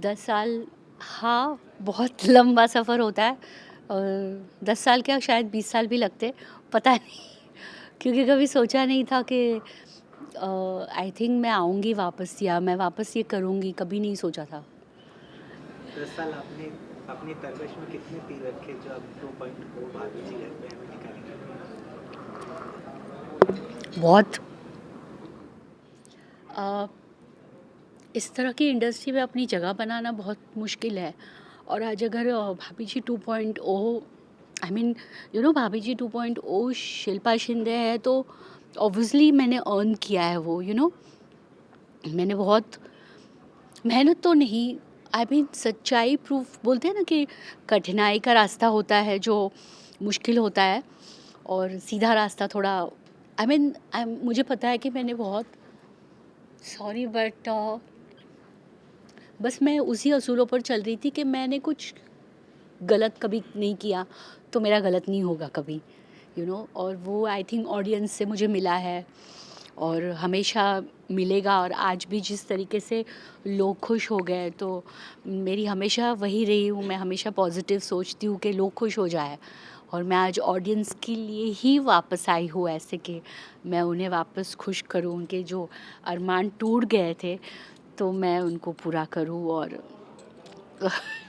10 साल, हाँ, बहुत लंबा सफ़र होता है और 10 साल क्या शायद 20 साल भी लगते, पता नहीं। क्योंकि कभी सोचा नहीं था कि आई थिंक मैं आऊँगी वापस या मैं वापस ये करूँगी, कभी नहीं सोचा था। 10 साल आपने अपनी तरकश में कितने तीर रखे जो अब 2.0 भाभी जी घर पे हमें दिखाएंगे? बहुत अ, इस तरह की इंडस्ट्री में अपनी जगह बनाना बहुत मुश्किल है और आज अगर भाभी जी 2.0 आई मीन भाभी जी 2.0 शिल्पा शिंदे है तो ऑब्वियसली मैंने अर्न किया है वो मैंने बहुत मेहनत तो नहीं, आई मीन सच्चाई प्रूफ बोलते हैं ना कि कठिनाई का रास्ता होता है जो मुश्किल होता है और सीधा रास्ता थोड़ा आई मीन मुझे पता है कि मैंने बहुत सॉरी बट बस मैं उसी असूलों पर चल रही थी कि मैंने कुछ गलत कभी नहीं किया तो मेरा गलत नहीं होगा कभी और वो आई थिंक ऑडियंस से मुझे मिला है और हमेशा मिलेगा। और आज भी जिस तरीके से लोग खुश हो गए तो मेरी हमेशा वही रही हूँ, मैं हमेशा पॉजिटिव सोचती हूँ कि लोग खुश हो जाए और मैं आज ऑडियंस के लिए ही वापस आई हूँ ऐसे कि मैं उन्हें वापस खुश करूँ, उनके जो अरमान टूट गए थे तो मैं उनको पूरा करूँ और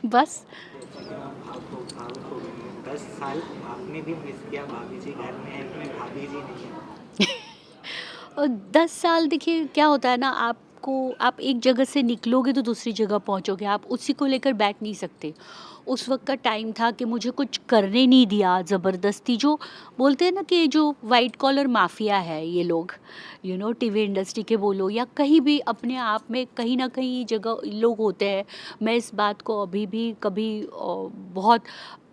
बस। जैसा कि हम भावुक हो गए हैं, 10 साल आपने भी मिस किया भाभी जी घर में है कि भाभी जी नहीं है? और 10 साल देखिए क्या होता है ना, आप एक जगह से निकलोगे तो दूसरी जगह पहुंचोगे, आप उसी को लेकर बैठ नहीं सकते। उस वक्त का टाइम था कि मुझे कुछ करने नहीं दिया ज़बरदस्ती, जो बोलते हैं ना कि जो वाइट कॉलर माफिया है ये लोग, टीवी इंडस्ट्री के बोलो या कहीं भी अपने आप में कहीं ना कहीं जगह लोग होते हैं। मैं इस बात को अभी भी कभी बहुत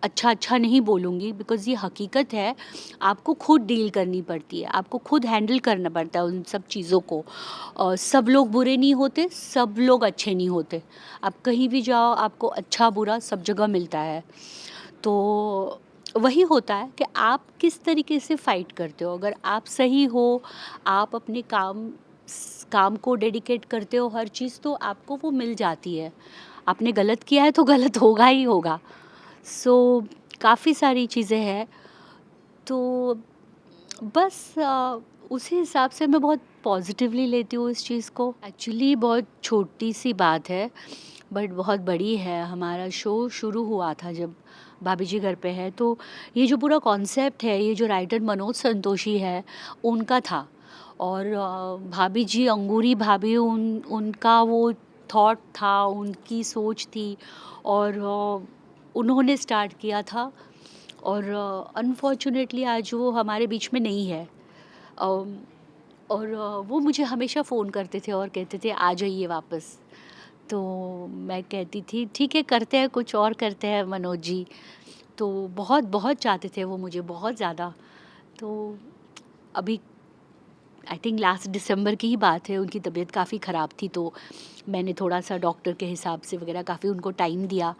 अच्छा नहीं बोलूँगी बिकॉज़ ये हकीकत है। आपको खुद डील करनी पड़ती है, आपको खुद हैंडल करना पड़ता है उन सब चीज़ों को। सब लोग बुरे नहीं होते, सब लोग अच्छे नहीं होते। आप कहीं भी जाओ आपको अच्छा बुरा सब जगह मिलता है। तो वही होता है कि आप किस तरीके से फ़ाइट करते हो। अगर आप सही हो, आप अपने काम को डेडिकेट करते हो हर चीज़, तो आपको वो मिल जाती है। आपने गलत किया है तो गलत होगा ही होगा। सो काफ़ी सारी चीज़ें हैं। तो बस उसी हिसाब से मैं बहुत पॉजिटिवली लेती हूँ इस चीज़ को। एक्चुअली बहुत छोटी सी बात है बट बहुत बड़ी है। हमारा शो शुरू हुआ था जब भाभी जी घर पे है, तो ये जो पूरा कॉन्सेप्ट है, ये जो राइटर मनोज संतोषी है उनका था। और भाभी जी अंगूरी भाभी उनका वो थॉट था, उनकी सोच थी और उन्होंने स्टार्ट किया था। और अनफॉर्चुनेटली आज वो हमारे बीच में नहीं है। अम, और वो मुझे हमेशा फ़ोन करते थे और कहते थे आ जाइए वापस। तो मैं कहती थी ठीक है, करते हैं कुछ और करते हैं मनोज जी। तो बहुत बहुत चाहते थे वो मुझे बहुत ज़्यादा। तो अभी आई थिंक लास्ट दिसंबर की ही बात है, उनकी तबीयत काफ़ी ख़राब थी तो मैंने थोड़ा-सा डॉक्टर के हिसाब से वग़ैरह काफ़ी उनको टाइम दिया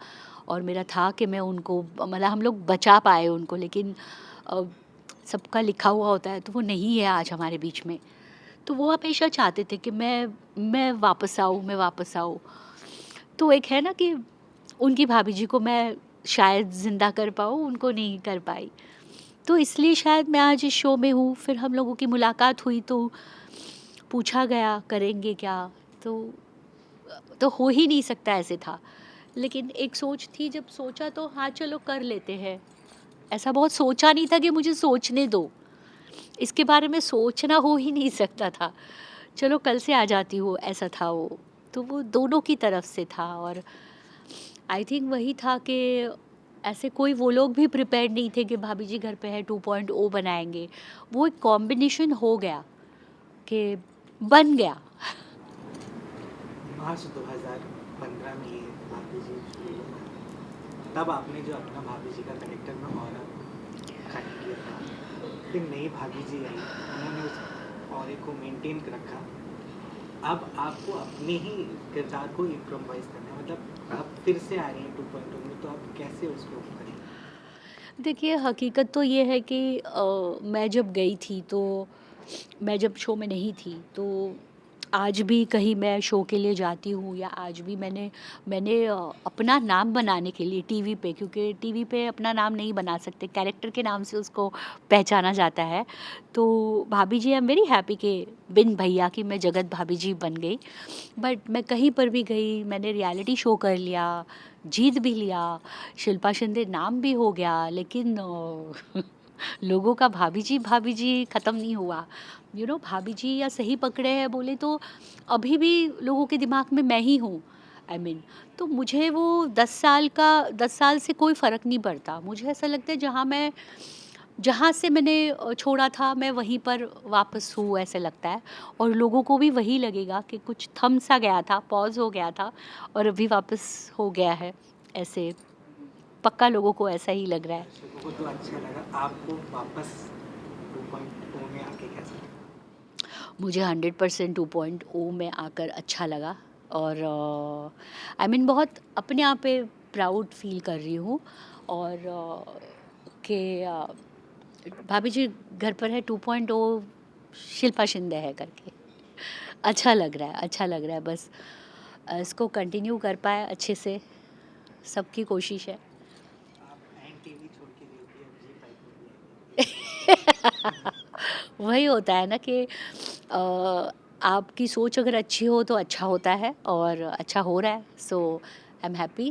और मेरा था कि मैं उनको मतलब हम लोग बचा पाए उनको, लेकिन अ, सबका लिखा हुआ होता है तो वो नहीं है आज हमारे बीच में। तो वो हमेशा चाहते थे कि मैं वापस आऊँ, मैं वापस आऊँ। तो एक है ना कि उनकी भाभी जी को मैं शायद ज़िंदा कर पाऊँ, उनको नहीं कर पाई। तो इसलिए शायद मैं आज इस शो में हूँ। फिर हम लोगों की मुलाकात हुई तो पूछा गया करेंगे क्या? तो हो ही नहीं सकता ऐसे था। लेकिन एक सोच थी, जब सोचा तो हाँ चलो कर लेते हैं। ऐसा बहुत सोचा नहीं था कि मुझे सोचने दो। इसके बारे में सोचना हो ही नहीं सकता था। चलो कल से आ जाती हूँ, ऐसा था वो। तो वो दोनों की तरफ से था और आई थिंक वही था कि ऐसे कोई वो लोग भी प्रिपेयर्ड नहीं थे कि भाभी जी घर पे है 2.0 बनाएँगे। वो एक कॉम्बिनेशन हो गया कि बन गया। मार्च 2015 में ये भाभी जी शुरू हुआ। तब आपने जो अपना भाभी जी का कैरेक्टर में ऑरा कायम किया था, फिर नई भाभी जी आई, उन्होंने उस ऑरे को मेंटेन रखा। अब आपको अपने ही किरदार को इम्प्रोवाइज़ करना है, मतलब आप फिर से आ रही हैं 2.0 में, तो आप कैसे उसको करेंगे? देखिए हकीकत तो ये है कि मैं जब गई थी तो मैं जब शो में नहीं थी तो आज भी कहीं मैं शो के लिए जाती हूँ या आज भी मैंने मैंने अपना नाम बनाने के लिए टीवी पे, क्योंकि टीवी पे अपना नाम नहीं बना सकते, कैरेक्टर के नाम से उसको पहचाना जाता है। तो भाभी जी, आई एम वेरी हैप्पी कि बिन भैया की मैं जगत भाभी जी बन गई। बट मैं कहीं पर भी गई, मैंने रियलिटी शो कर लिया, जीत भी लिया, शिल्पा शिंदे नाम भी हो गया, लेकिन लोगों का भाभी जी ख़त्म नहीं हुआ। भाभी जी या सही पकड़े हैं बोले तो अभी भी लोगों के दिमाग में मैं ही हूँ। आई मीन, तो मुझे वो 10 साल से कोई फ़र्क नहीं पड़ता। मुझे ऐसा लगता है जहाँ से मैंने छोड़ा था मैं वहीं पर वापस हूँ, ऐसे लगता है। और लोगों को भी वही लगेगा कि कुछ थम सा गया था, पॉज़ हो गया था और अभी वापस हो गया है, ऐसे पक्का लोगों को ऐसा ही लग रहा है। दर्शकों को तो अच्छा लगा, आपको वापस 2.0 में आके कैसा लगा? मुझे 100% 2.0 में आकर अच्छा लगा और आई मीन बहुत अपने आप पे प्राउड फील कर रही हूँ। और कि भाभी जी घर पर है 2.0 शिल्पा शिंदे है करके। अच्छा लग रहा है, अच्छा लग रहा है। बस इसको कंटिन्यू कर पाए अच्छे से, सबकी कोशिश है। आप एंड टीवी छोड़ के गई थी, अब जी5 में भी आई हैं। वही होता है ना कि आपकी सोच अगर अच्छी हो तो अच्छा होता है और अच्छा हो रहा है, सो आई एम हैप्पी।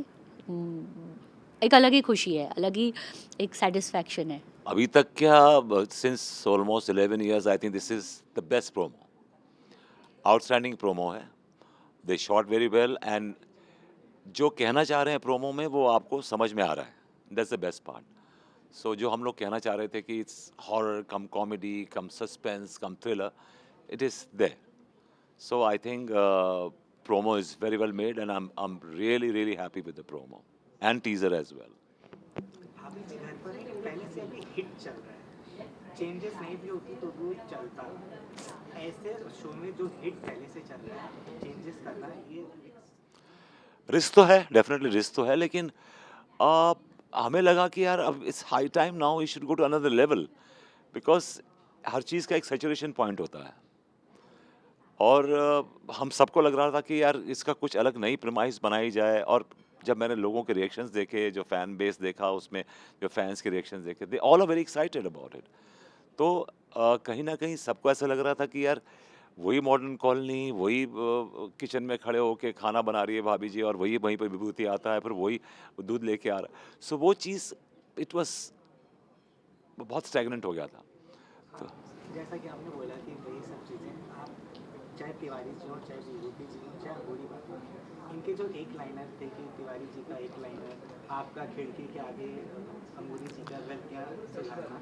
एक अलग ही खुशी है, अलग ही एक सेटिस्फैक्शन है। अभी तक क्या, since almost 11 years I think this is the best promo, outstanding promo है। They shot very well and जो कहना चाह रहे हैं प्रोमो में वो आपको समझ में आ रहा है, that's the best part. So जो हम लोग कहना चाह रहे थे कि it's horror cum comedy cum suspense cum thriller, it is there. So I think promo is very well made and I'm really happy with the promo and teaser as well. भाभी जी घर पर है, पहले से अभी हिट चल रहा है, चेंजेस नहीं भी होती तो वो चलता। ऐसे शो में जो हिट पहले से चल रहा है, चेंजेस करना ये रिस्क तो है, डेफिनेटली रिस्क तो है, लेकिन आ, हमें लगा कि यार अब it's high time now we should go to another level, because हर चीज़ का एक सैचुरेशन पॉइंट होता है। और हम सबको लग रहा था कि यार इसका कुछ अलग नई प्रेमाइस बनाई जाए। और जब मैंने लोगों के रिएक्शंस देखे, जो फैन बेस देखा, उसमें जो फैंस के रिएक्शंस देखे, they all are very excited about it. तो कहीं ना कहीं सबको ऐसा लग रहा था कि यार वही मॉडर्न कॉलोनी, वही किचन में खड़े होके खाना बना रही है भाभी जी, और वही वहीं पर विभूति आता है, फिर वही दूध लेके आ रहा है। सो वो चीज़ इट वाज बहुत स्टैग्नेंट हो गया था। तो जैसा कि आपने बोला कि वही सब चीज़ें आप चाहे तिवारी जी हो, चाहे विभूति जी हो, चाहे गोरी बात हो, इनके जो एक लाइनर थे कि तिवारी जी का एक लाइनर, आपका खिड़की के आगे अंगूरी जी का घर क्या सुलझाना,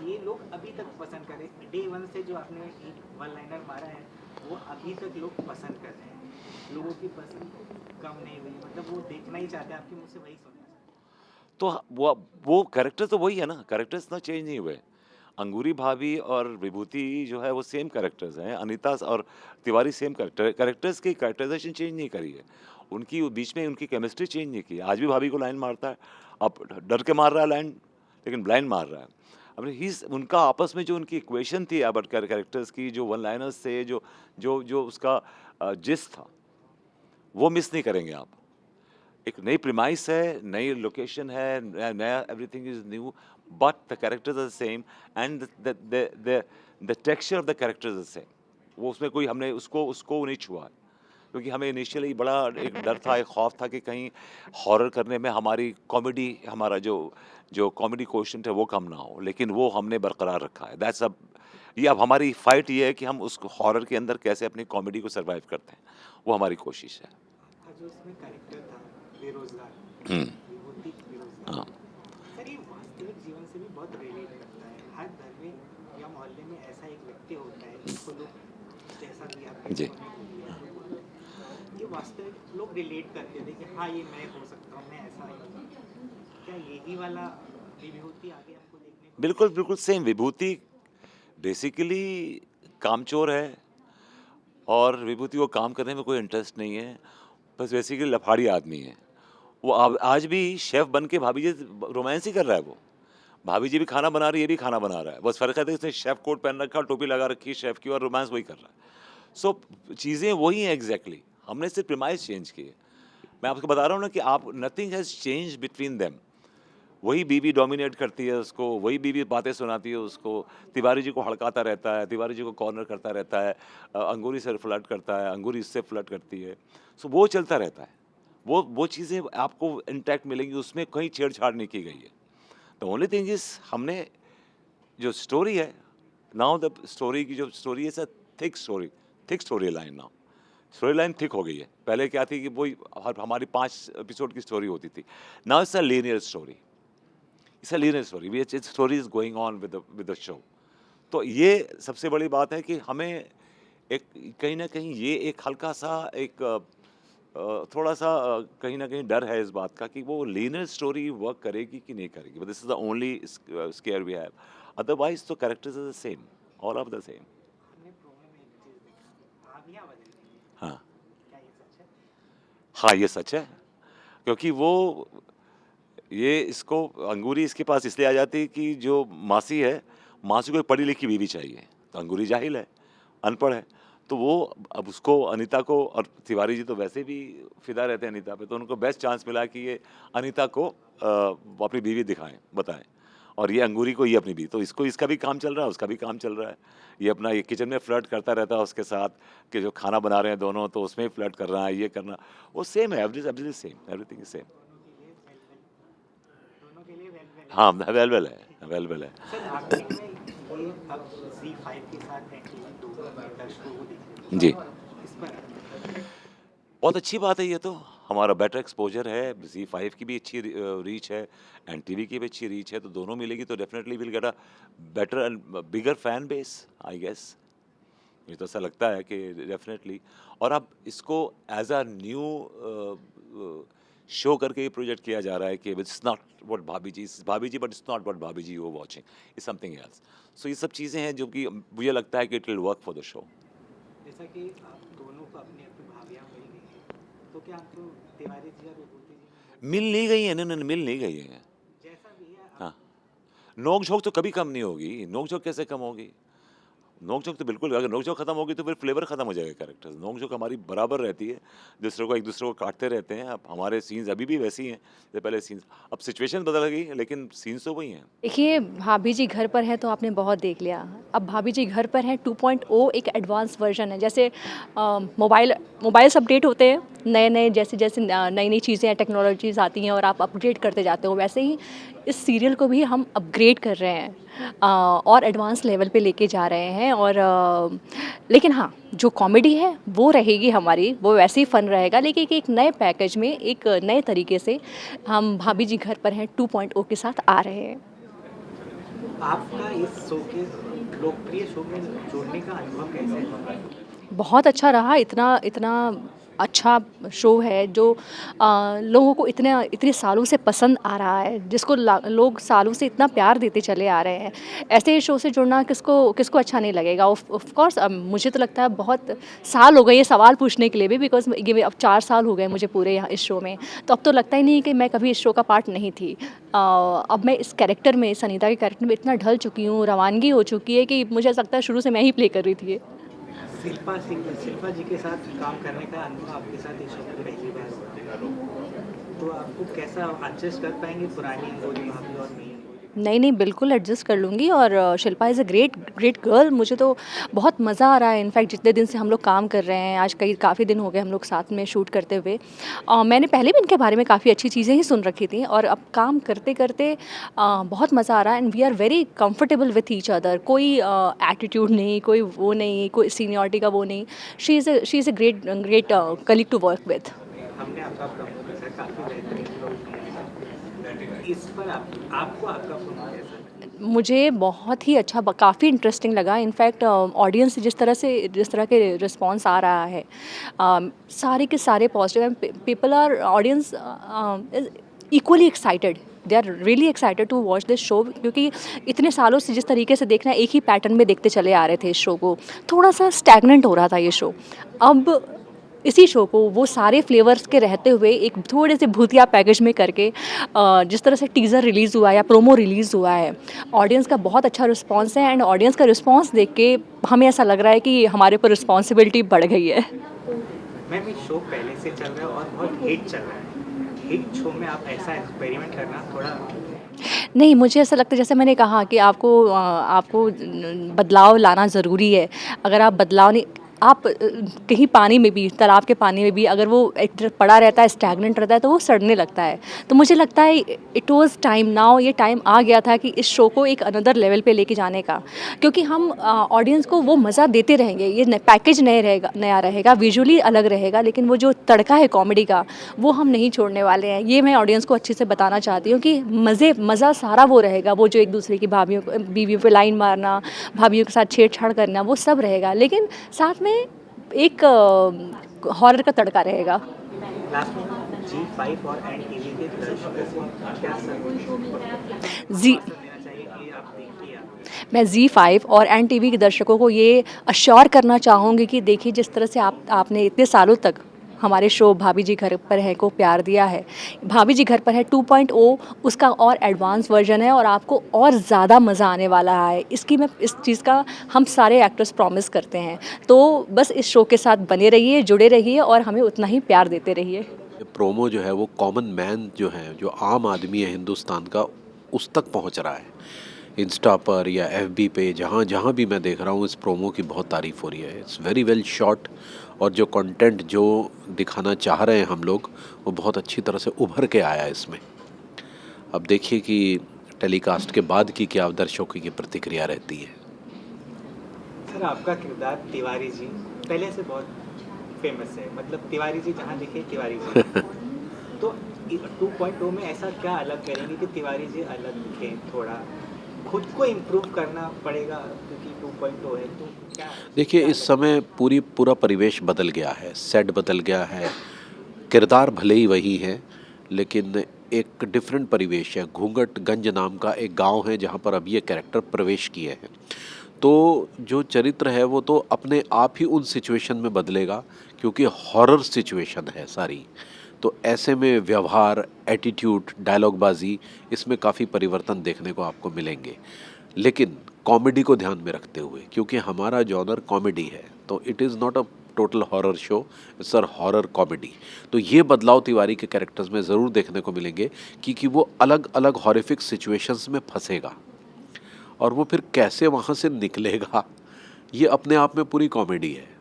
ये लोग अभी तक पसंद करें। डे 1 से जो आपने एक वन लाइनर मारा है वो अभी तक लोग पसंद कर रहे हैं, लोगों की पसंद कम नहीं हुई, मतलब वो देखना ही चाहते हैं, आपके मुँह से वही सुनना चाहते तो वो कैरेक्टर तो वही है ना, कैरेक्टर्स ना चेंज नहीं हुए। अंगूरी भाभी और विभूति जो है वो सेम कैरेक्टर्स हैं, अनीता और तिवारी सेम कैरेक्टर्स की कैरेक्टराइजेशन चेंज नहीं करी है। उनकी बीच में उनकी केमिस्ट्री चेंज नहीं की है। आज भी भाभी को लाइन मारता है, अब डर के मार रहा है लाइन, लेकिन ब्लाइंड मार रहा है। अब ही उनका आपस में जो उनकी इक्वेशन थी अब कैरेक्टर्स की, जो वन लाइनर्स से जो जो जो उसका जिस था, वो मिस नहीं करेंगे आप। एक नई प्रीमाइस है, नई लोकेशन है, नया everything is new, but the characters are same and the texture of the characters are same. वो उसमें कोई हमने उसको उसको नहीं छुआ है, क्योंकि हमें इनिशियली बड़ा एक डर था, एक खौफ था कि कहीं हॉरर करने में हमारी कॉमेडी, हमारा जो जो कॉमेडी कोशेंट है वो कम ना हो, लेकिन वो हमने बरकरार रखा है। दैट्स अब ये अब हमारी फाइट ये है कि हम उस हॉरर के अंदर कैसे अपनी कॉमेडी को सर्वाइव करते हैं, वो हमारी कोशिश है। हैं। आपका जो इसमें कैरेक्टर था बेरोजगार, हम्म, विभूति बेरोजगार, हाँ सर ये वास्तविक जीवन से भी बहुत रिलेट करता है। हर घर में या मोहल्ले में ऐसा एक व्यक्ति होता है जिसको लोग, जैसा भी आपने जी। comment किया, ये वास्तविक लोग रिलेट करते थे कि हाँ ये मैं हो सकता हूँ, मैं ऐसा ही। क्या यही वाला विभूति आगे हमको देखने को बिल्कुल बिल्कुल सेम। विभूति बेसिकली कामचोर है और विभूति को काम करने में कोई इंटरेस्ट नहीं है, बस बेसिकली लफाड़ी आदमी है। वो आज भी शेफ बन के भाभी जी रोमांस ही कर रहा है। वो भाभी जी भी खाना बना रही है, ये भी खाना बना रहा है, बस फर्क है कि उसने शेफ कोट पहन रखा, टोपी लगा रखी है शेफ की, और रोमांस वही कर रहा है। सो चीज़ें वही हैं एग्जैक्टली, हमने सिर्फ प्रीमाइस चेंज किए। मैं आपको बता रहा हूँ ना कि आप nothing has change between them. वही बीवी डोमिनेट करती है उसको, वही बीवी बातें सुनाती है उसको, तिवारी जी को हड़काता रहता है, तिवारी जी को कॉर्नर करता रहता है, अंगूरी से फ्लर्ट करता है, अंगूरी इससे फ्लर्ट करती है। सो वो चलता रहता है। वो चीज़ें आपको इंटैक्ट मिलेंगी, उसमें कहीं छेड़छाड़ नहीं की गई है। द ओनली थिंग इज़ हमने जो स्टोरी है, नाउ द स्टोरी की जो स्टोरी है sir, thick story line now. Story line thick हो गई है। पहले क्या थी कि वही हमारी 5 एपिसोड की स्टोरी होती थी। Now it's a linear story. It's a linear story, which story is going on with the show. तो ये सबसे बड़ी बात है कि हमें एक कहीं ना कहीं ये एक हल्का सा एक थोड़ा सा कहीं ना कहीं डर है इस बात का कि वो लीनियर स्टोरी वर्क करेगी कि नहीं करेगी। But this is the only scare we have. Otherwise तो characters are the same, all of the same. हमने प्रोमो में एक चीज देखा, आवियां बदल गई हैं। हाँ, क्या ये सच है? हाँ, ये सच है। क्योंकि वो ये इसको अंगूरी इसके पास इसलिए आ जाती है कि जो मासी है, मासी को एक पढ़ी लिखी बीवी चाहिए। तो अंगूरी जाहिल है, अनपढ़ है। तो वो अब उसको अनीता को, और तिवारी जी तो वैसे भी फ़िदा रहते हैं अनीता पे, तो उनको बेस्ट चांस मिला कि ये अनीता को वो अपनी बीवी दिखाएँ, बताएँ। और ये अंगूरी को ये अपनी बीवी, तो इसको इसका भी काम चल रहा है, उसका भी काम चल रहा है। ये अपना ये किचन में फ्लर्ट करता रहता है उसके साथ कि जो खाना बना रहे हैं दोनों, तो उसमें ही फ्लर्ट कर रहा है, ये करना। वो सेम है, everything same, everything is same. दोनों के लिए वेल वेल। हाँ, अवेलेबल है, अवेलेबल है। सर आखिर में ये अब Z5 के साथ एक्चुअली दोनों में दर्शकों को दिख जी। इस पर बहुत अच्छी बात है ये तो। हमारा बेटर एक्सपोज़र है, ज़ी5 की भी अच्छी रीच है, एनटीवी की भी अच्छी रीच है, तो दोनों मिलेगी तो definitely will get a better and bigger fan base, I guess. मुझे तो ऐसा लगता है कि डेफ़िनेटली। और अब इसको एज़ अ न्यू शो करके ये प्रोजेक्ट किया जा रहा है कि it's not what Bhabhi Ji, Bhabhi Ji, but it's not what Bhabhi Ji you are watching, it's something else. So ये सब चीज़ें हैं जो कि मुझे लगता है कि it will work for the show. जैसा कि आप दोनों को अपनी अपनी भाभियां मिल गई हैं, तो क्या आपको तिवारी जी और विभूति जी में मिल नहीं गई है, नहीं, मिल नहीं गई है। जैसा भी है आप हाँ। नोक-झोंक तो कभी कम नहीं होगी, नोक-झोंक कैसे कम होगी? नोक-झोंक तो बिल्कुल, अगर नोक-झोंक खत्म होगी तो फिर फ्लेवर खत्म हो जाएगा कैरेक्टर्स। नोक-झोंक हमारी बराबर रहती है, दूसरे को एक-दूसरे को काटते रहते हैं। अब हमारे सीन्स अभी भी वैसे ही हैं, जैसे पहले सीन्स। अब सिचुएशन बदल गई है, लेकिन सीन्स तो वही हैं। देखिए, भाभी जी घर पर हैं तो आपने बहुत देख लिया। अब भाभी जी घर पर हैं 2.0 एक एडवांस वर्ज़न है। जैसे मोबाइल्स अपडेट होते हैं, नए-नए जैसे-जैसे नई-नई चीज़ें टेक्नोलॉजीज़ आती हैं और आप अपग्रेड करते जाते हो, वैसे ही इस सीरियल को भी हम अपग्रेड कर रहे हैं, और एडवांस लेवल पे लेके जा रहे हैं। और लेकिन हाँ, जो कॉमेडी है वो रहेगी हमारी, वो वैसे ही फ़न रहेगा, लेकिन एक नए पैकेज में, एक नए तरीके से हम भाभी जी घर पर हैं 2.0 के साथ आ रहे हैं। आपका इस शो के लोकप्रिय शो में जुड़ने का अनुभव कैसे है? बहुत अच्छा रहा। इतना इतना अच्छा शो है जो लोगों को इतने सालों से पसंद आ रहा है, जिसको लोग सालों से इतना प्यार देते चले आ रहे हैं। ऐसे शो से जुड़ना किसको किसको अच्छा नहीं लगेगा। ऑफ कोर्स मुझे तो लगता है बहुत साल हो गए ये सवाल पूछने के लिए भी, बिकॉज़ ये अब 4 साल हो गए मुझे पूरे यहाँ इस शो में। तो अब तो लगता ही नहीं कि मैं कभी इस शो का पार्ट नहीं थी। अब मैं इस कैरेक्टर में, सनीता के कैरेक्टर में इतना ढल चुकी हूँ, रवानगी हो चुकी है कि मुझे ऐसा लगता है शुरू से मैं ही प्ले कर रही थी ये। शिल्पा जी के साथ काम करने का अनुभव आपके साथ इस शो में पहली बार हुआ, तो आपको कैसा एडजस्ट कर पाएंगे पुरानी अंगूरी भाभी और नई अंगूरी? नहीं, बिल्कुल एडजस्ट कर लूँगी। और Shilpa is a great girl. मुझे तो बहुत मज़ा आ रहा है। इनफैक्ट जितने दिन से हम लोग काम कर रहे हैं, आज काफ़ी दिन हो गए हम लोग साथ में शूट करते हुए। मैंने पहले भी इनके बारे में काफ़ी अच्छी चीज़ें ही सुन रखी थी, और अब काम करते-करते बहुत मज़ा आ रहा है, and we are very comfortable with each other. कोई एटीट्यूड नहीं, कोई वो नहीं, कोई सीनियरिटी का वो नहीं। She is a great colleague to work with. हमने आपका प्रमोट देखा, काफ़ी बेहतरीन लोग हैं। इस पर आपको आपका प्रमोट कैसा लगा? मुझे बहुत ही अच्छा, काफ़ी इंटरेस्टिंग लगा। इनफैक्ट ऑडियंस से जिस तरह के रिस्पॉन्स आ रहा है, सारे के सारे positive, and people are audience is equally excited. They are really excited to watch this show, क्योंकि इतने सालों से जिस तरीके से देखना, एक ही पैटर्न में देखते चले आ रहे थे इस शो को, थोड़ा सा स्टैगनेंट हो रहा था ये शो। अब इसी शो को वो सारे फ्लेवर्स के रहते हुए एक थोड़े से भूतिया पैकेज में करके जिस तरह से टीज़र रिलीज़ हुआ है या प्रोमो रिलीज़ हुआ है, ऑडियंस का बहुत अच्छा रिस्पांस है। एंड ऑडियंस का रिस्पांस देख के हमें ऐसा लग रहा है कि हमारे ऊपर रिस्पॉन्सिबिलिटी बढ़ गई है। मैम ये शो पहले से चल रहा है और बहुत हिट चल रहा है, हिट शो में आप ऐसा एक्सपेरिमेंट करना थोड़ा नहीं, मुझे ऐसा लगता है जैसे मैंने कहा कि आपको बदलाव लाना ज़रूरी है। अगर आप बदलाव नहीं आप कहीं पानी में भी, तालाब के पानी में भी अगर वो एक पड़ा रहता है, स्टैग्नेंट रहता है, तो वो सड़ने लगता है। तो मुझे लगता है इट वाज़ टाइम नाउ, ये टाइम आ गया था कि इस शो को एक अनदर लेवल पे लेके जाने का। क्योंकि हम ऑडियंस को वो मज़ा देते रहेंगे। ये पैकेज नया रहेगा, विजुअली अलग रहेगा, लेकिन वो जो तड़का है कॉमेडी का, वो हम नहीं छोड़ने वाले हैं। ये मैं ऑडियंस को अच्छे से बताना चाहती हूँ कि मज़ा सारा वो रहेगा, वो जो एक दूसरे की बीवियों पे लाइन मारना, भाभीयों के साथ छेड़छाड़ करना, वो सब रहेगा, लेकिन साथ में एक हॉरर का तड़का रहेगा। लास्ट में G5 और एन टीवी के दर्शकों को क्या जी देना चाहिए कि आप देखिए आप मैं Z5 और एन टीवी के दर्शकों को ये अश्योर करना चाहूँगी कि देखिए, जिस तरह से आपने इतने सालों तक हमारे शो भाभी जी घर पर है को प्यार दिया है, भाभी जी घर पर है 2.0 उसका और एडवांस वर्जन है और आपको और ज़्यादा मज़ा आने वाला है। इस चीज़ का हम सारे एक्टर्स प्रॉमिस करते हैं। तो बस इस शो के साथ बने रहिए, जुड़े रहिए और हमें उतना ही प्यार देते रहिए। ये प्रोमो जो है वो कॉमन मैन जो है, जो आम आदमी है हिंदुस्तान का, उस तक पहुंच रहा है। इंस्टा पर या एफबी पे, जहाँ जहाँ भी मैं देख रहा हूँ, इस प्रोमो की बहुत तारीफ़ हो रही है। इट्स वेरी वेल शॉट, और जो कंटेंट जो दिखाना चाह रहे हैं हम लोग, वो बहुत अच्छी तरह से उभर के आया है इसमें। अब देखिए कि टेलीकास्ट के बाद की क्या दर्शकों की प्रतिक्रिया रहती है। सर आपका किरदार तिवारी जी पहले से बहुत फेमस है, मतलब तिवारी जी जहाँ दिखे तिवारी जी तो 2.0 में ऐसा क्या अलग करेंगे कि तिवारी जी अलग दिखे? थोड़ा खुद को इम्प्रूव करना पड़ेगा क्योंकि 2.0 है, तो क्या देखिए, इस समय पूरा परिवेश बदल गया है, सेट बदल गया है, किरदार भले ही वही है, लेकिन एक डिफरेंट परिवेश है। घूंघटगंज नाम का एक गांव है जहां पर अब ये कैरेक्टर प्रवेश किए हैं। तो जो चरित्र है वो तो अपने आप ही उन सिचुएशन में बदलेगा, क्योंकि हॉरर सिचुएशन है सारी। तो ऐसे में व्यवहार, एटीट्यूड, डायलॉगबाजी, इसमें काफ़ी परिवर्तन देखने को आपको मिलेंगे। लेकिन कॉमेडी को ध्यान में रखते हुए, क्योंकि हमारा जॉनर कॉमेडी है, तो it is not a total horror show, it's a horror comedy. तो ये बदलाव तिवारी के कैरेक्टर्स में ज़रूर देखने को मिलेंगे, क्योंकि वो अलग अलग हॉरिफिक सिचुएशंस में फंसेगा और वो फिर कैसे वहाँ से निकलेगा, ये अपने आप में पूरी कॉमेडी है।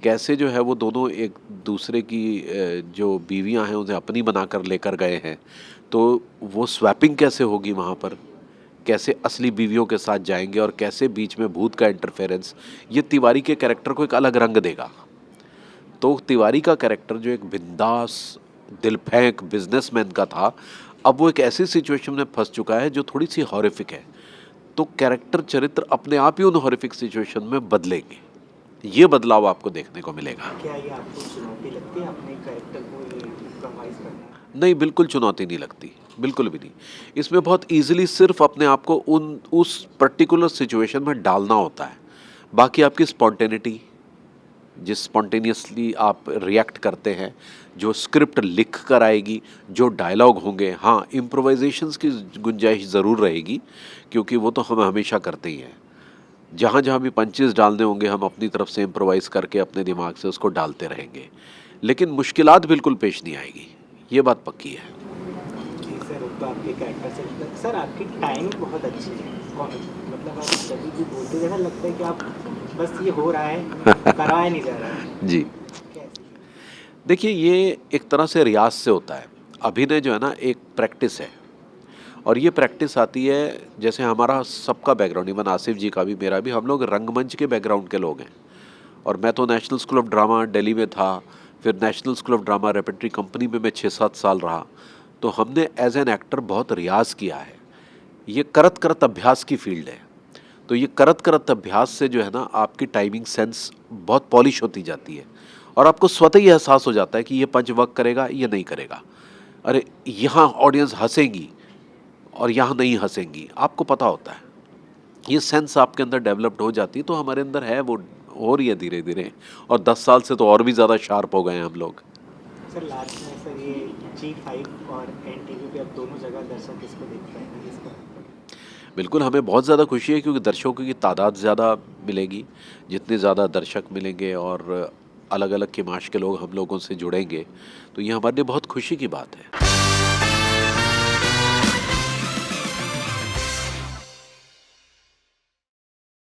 कैसे जो है वो दोनों एक दूसरे की जो बीवियां हैं उन्हें अपनी बनाकर लेकर गए हैं, तो वो स्वैपिंग कैसे होगी वहाँ पर, कैसे असली बीवियों के साथ जाएंगे और कैसे बीच में भूत का इंटरफेरेंस, ये तिवारी के कैरेक्टर को एक अलग रंग देगा। तो तिवारी का कैरेक्टर जो एक बिंदास दिलफेंक बिजनेसमैन का था, अब वो एक ऐसी सिचुएशन में फंस चुका है जो थोड़ी सी हॉरिफिक है। तो कैरेक्टर चरित्र अपने आप ही उन हॉरिफिक सिचुएशन में बदलेंगे। ये बदलाव आपको देखने को मिलेगा। क्या ये आपको चुनौती लगती है अपने कैरेक्टर को ये इम्प्रोवाइज करना? नहीं, बिल्कुल चुनौती नहीं लगती, बिल्कुल भी नहीं। इसमें बहुत इजीली सिर्फ अपने आप को उस पर्टिकुलर सिचुएशन में डालना होता है। बाकी आपकी स्पॉन्टेनिटी, जिस स्पॉन्टेनियसली आप रिएक्ट करते हैं, जो स्क्रिप्ट लिख कर आएगी, जो डायलॉग होंगे, हाँ इम्प्रोवाइजेशंस की गुंजाइश ज़रूर रहेगी, क्योंकि वो तो हम हमेशा करते ही हैं। जहाँ जहाँ भी पंचेस डालने होंगे, हम अपनी तरफ से इम्प्रोवाइज़ करके अपने दिमाग से उसको डालते रहेंगे, लेकिन मुश्किलात बिल्कुल पेश नहीं आएगी, ये बात पक्की है। जी सर, वो तो आपके कैरेक्टर से सर आपकी टाइमिंग बहुत अच्छी है मतलब आप कभी भी बोलते जैसा लगता है कि आप बस ये हो रहा है कराया नहीं जा रहा है। जी, कैसे? देखिए, ये एक तरह से रियाज से होता है। अभिनय जो है ना, एक प्रैक्टिस है, और ये प्रैक्टिस आती है, जैसे हमारा सबका बैकग्राउंड, इवन आसिफ जी का भी, मेरा भी, हम लोग रंगमंच के बैकग्राउंड के लोग हैं। और मैं तो national school of drama Delhi में था, फिर national school of drama repertory company में मैं 6-7 साल रहा। तो हमने एज एन एक्टर बहुत रियाज किया है। ये करत करत अभ्यास की फील्ड है। तो ये करत करत अभ्यास से जो है ना, आपकी टाइमिंग सेंस बहुत पॉलिश होती जाती है, और आपको स्वतः ही एहसास हो जाता है कि ये पंच वर्क करेगा, ये नहीं करेगा, अरे यहाँ ऑडियंस हंसेगी और यहाँ नहीं हंसेंगी, आपको पता होता है। ये सेंस आपके अंदर डेवलप्ड हो जाती है। तो हमारे अंदर है हो रही है धीरे धीरे, और 10 साल से तो और भी ज़्यादा शार्प हो गए हैं हम लोग। सर लास्ट में सर ये G5 और NTV पे अब दोनों जगह दर्शक इसको देखते हैं, इसको बिल्कुल, हमें बहुत ज़्यादा खुशी है क्योंकि दर्शकों की तादाद ज़्यादा मिलेगी। जितने ज़्यादा दर्शक मिलेंगे और अलग-अलग किमाश के लोग हम लोगों से जुड़ेंगे, तो ये हमारे लिए बहुत खुशी की बात है।